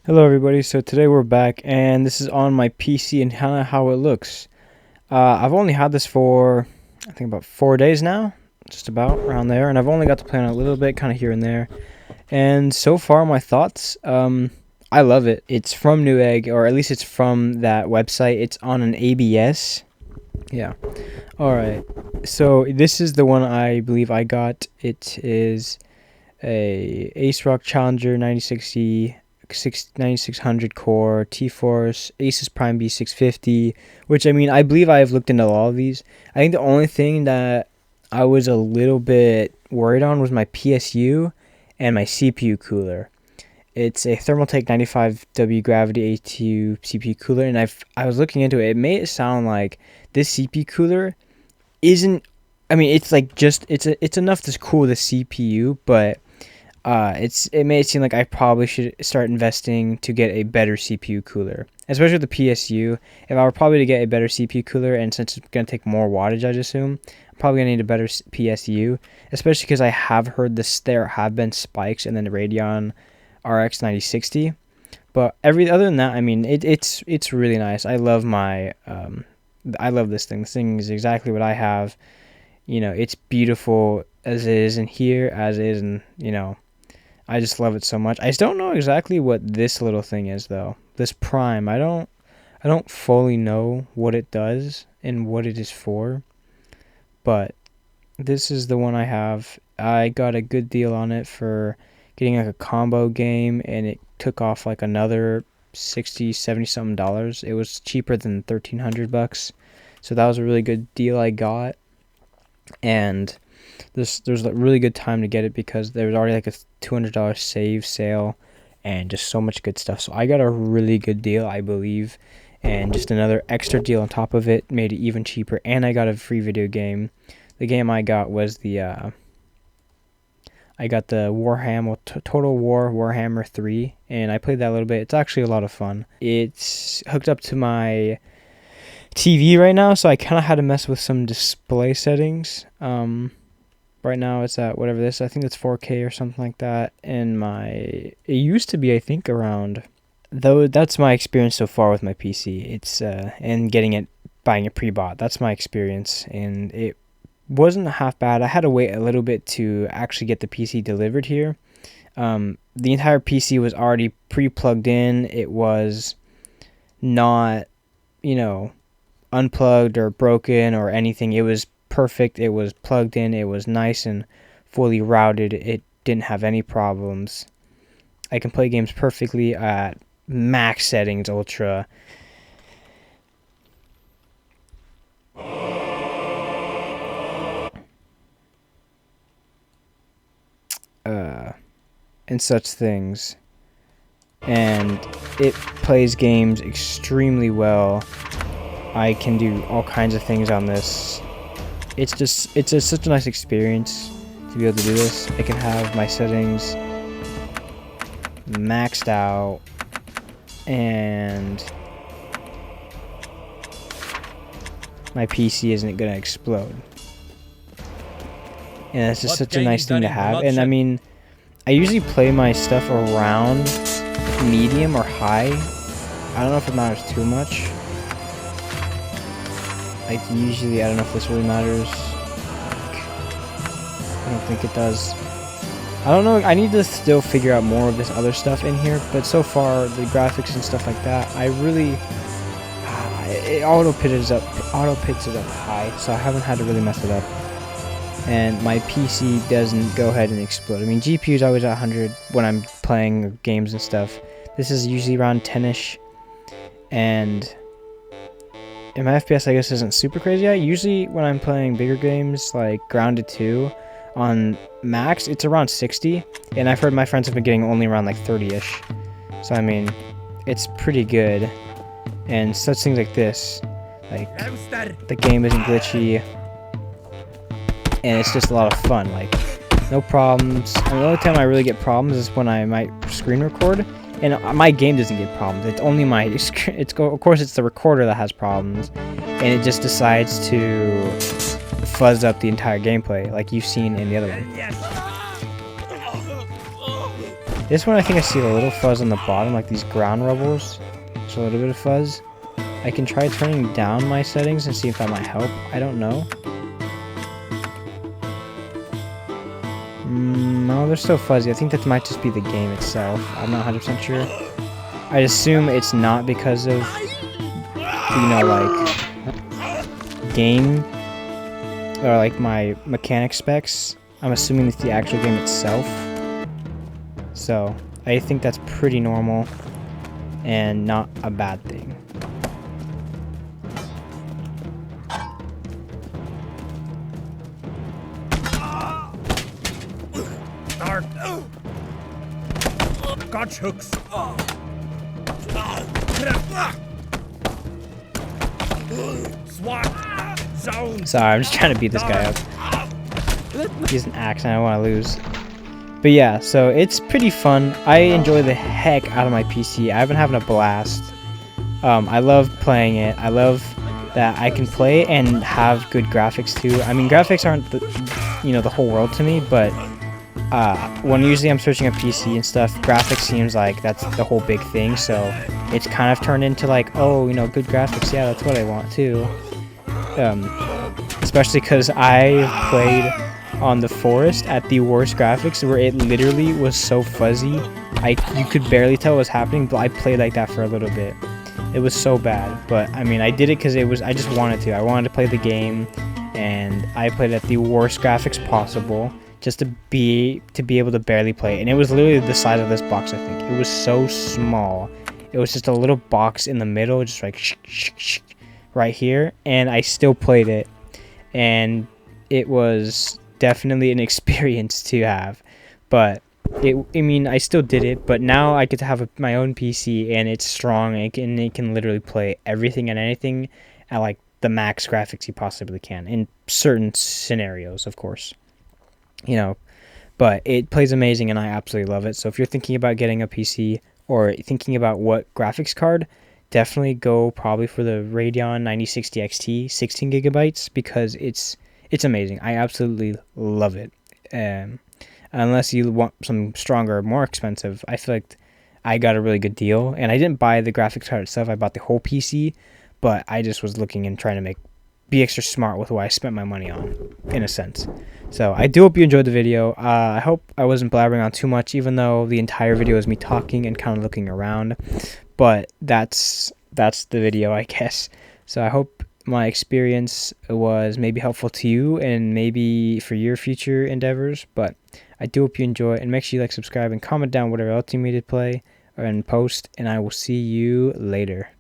Hello everybody, so today we're back and this is on my PC and kind of how it looks. I've only had this for, I think about 4 days now, just about around there, and I've only got to play on it a little bit, kind of here and there. And so far my thoughts, I love it. It's from Newegg, or at least it's from that website. It's on an ABS. Yeah. Alright, so this is the one I believe I got. It is a Ace Rock Challenger 9060 9600 core T-Force Asus Prime B650, which I mean I believe I have looked into all of these. I think the only thing that I was a little bit worried on was my PSU and my CPU cooler. It's a Thermaltake 95W Gravity A2 CPU cooler, and I was looking into it. It made it sound like this CPU cooler isn't. I mean, it's like it's enough to cool the CPU, but it made it seem like I probably should start investing to get a better CPU cooler, especially with the PSU. If I were probably to get a better CPU cooler, and since it's gonna take more wattage, I'd assume I'm probably gonna need a better PSU, especially because I have heard there have been spikes in the Radeon RX 9060. But other than that, I mean, it's really nice. I love I love this thing. This thing is exactly what I have. You know, it's beautiful as it is in here, as it is in, I just love it so much. I just don't know exactly what this little thing is though. This Prime, I don't fully know what it does and what it is for, but this is the one I have. I got a good deal on it for getting like a combo game, and it took off like another 60, 70 something dollars. It was cheaper than $1,300, so that was a really good deal I got. And there's a really good time to get it because there was already like a $200 save sale and just so much good stuff. So I got a really good deal, I believe, and just another extra deal on top of it made it even cheaper. And I got a free video game. The game I got was I got the Warhammer Total War Warhammer 3, and I played that a little bit. It's actually a lot of fun. It's hooked up to my TV right now, so I kind of had to mess with some display settings. Right now it's at whatever this, I think it's 4K or something like that, and it used to be, I think, around, though that's my experience so far with my PC. It's and buying it pre-bought. That's my experience, and it wasn't half bad. I had to wait a little bit to actually get the PC delivered here. The entire PC was already pre-plugged in. It was not, unplugged or broken or anything. It was perfect. It was plugged in. It was nice and fully routed. It didn't have any problems. I can play games perfectly at max settings, ultra. And such things. And it plays games extremely well. I can do all kinds of things on this. It's such a nice experience to be able to do this. I can have my settings maxed out, and my PC isn't gonna explode. And it's just such a nice thing to have. And I mean, I usually play my stuff around medium or high. I don't know if it matters too much. Like usually, I don't know if this really matters. I don't think it does. I don't know. I need to still figure out more of this other stuff in here. But so far, the graphics and stuff like that, I really it auto pits it up high, so I haven't had to really mess it up. And my PC doesn't go ahead and explode. I mean, GPU is always at 100 when I'm playing games and stuff. This is usually around 10ish, and my FPS, I guess, isn't super crazy yet. Usually when I'm playing bigger games like Grounded 2 on max, it's around 60, and I've heard my friends have been getting only around like 30ish. So I mean, it's pretty good. And such things like this, like the game isn't glitchy, and it's just a lot of fun. Like, no problems. And the only time I really get problems is when I might screen record, and my game doesn't get problems. It's only of course it's the recorder that has problems, and it just decides to fuzz up the entire gameplay, like you've seen in the other one. This one I think I see a little fuzz on the bottom, like these ground rubbles. Just a little bit of fuzz. I can try turning down my settings and see if that might help. I don't know. No, they're still fuzzy. I think that might just be the game itself. I'm not 100% sure. I assume it's not because of, you know, like, game, or like my mechanic specs. I'm assuming it's the actual game itself. So, I think that's pretty normal and not a bad thing. Start. Gotch hooks. SWAT zone. Sorry, I'm just trying to beat this guy up. He's an axe and I don't want to lose. But yeah, so it's pretty fun. I enjoy the heck out of my PC. I've been having a blast. I love playing it. I love that I can play and have good graphics too. I mean, graphics aren't the whole world to me, but when usually I'm searching a PC and stuff, graphics seems like that's the whole big thing. So it's kind of turned into like, oh, good graphics. Yeah, that's what I want too. Especially because I played on the forest at the worst graphics, where it literally was so fuzzy. You could barely tell what was happening, but I played like that for a little bit. It was so bad, but I mean, I did it because I just wanted to. I wanted to play the game, and I played at the worst graphics possible, just to be able to barely play it. And it was literally the size of this box, I think. It was so small. It was just a little box in the middle, just like right here, and I still played it, and it was definitely an experience to have. But I still did it, but now I get to have my own PC, and it's strong, and it can literally play everything and anything at like the max graphics you possibly can in certain scenarios, of course. But it plays amazing, and I absolutely love it. So if you're thinking about getting a PC or thinking about what graphics card, definitely go probably for the Radeon 9060 XT 16 gigabytes, because it's amazing. I absolutely love it. Unless you want some stronger, more expensive, I feel like I got a really good deal. And I didn't buy the graphics card itself. I bought the whole PC, but I just was looking and trying to be extra smart with what I spent my money on, in a sense. So I do hope you enjoyed the video. I hope I wasn't blabbering on too much, even though the entire video is me talking and kind of looking around. But that's the video, I guess. So I hope my experience was maybe helpful to you and maybe for your future endeavors. But I do hope you enjoy, and make sure you like, subscribe, and comment down whatever else you need me to play and post. And I will see you later.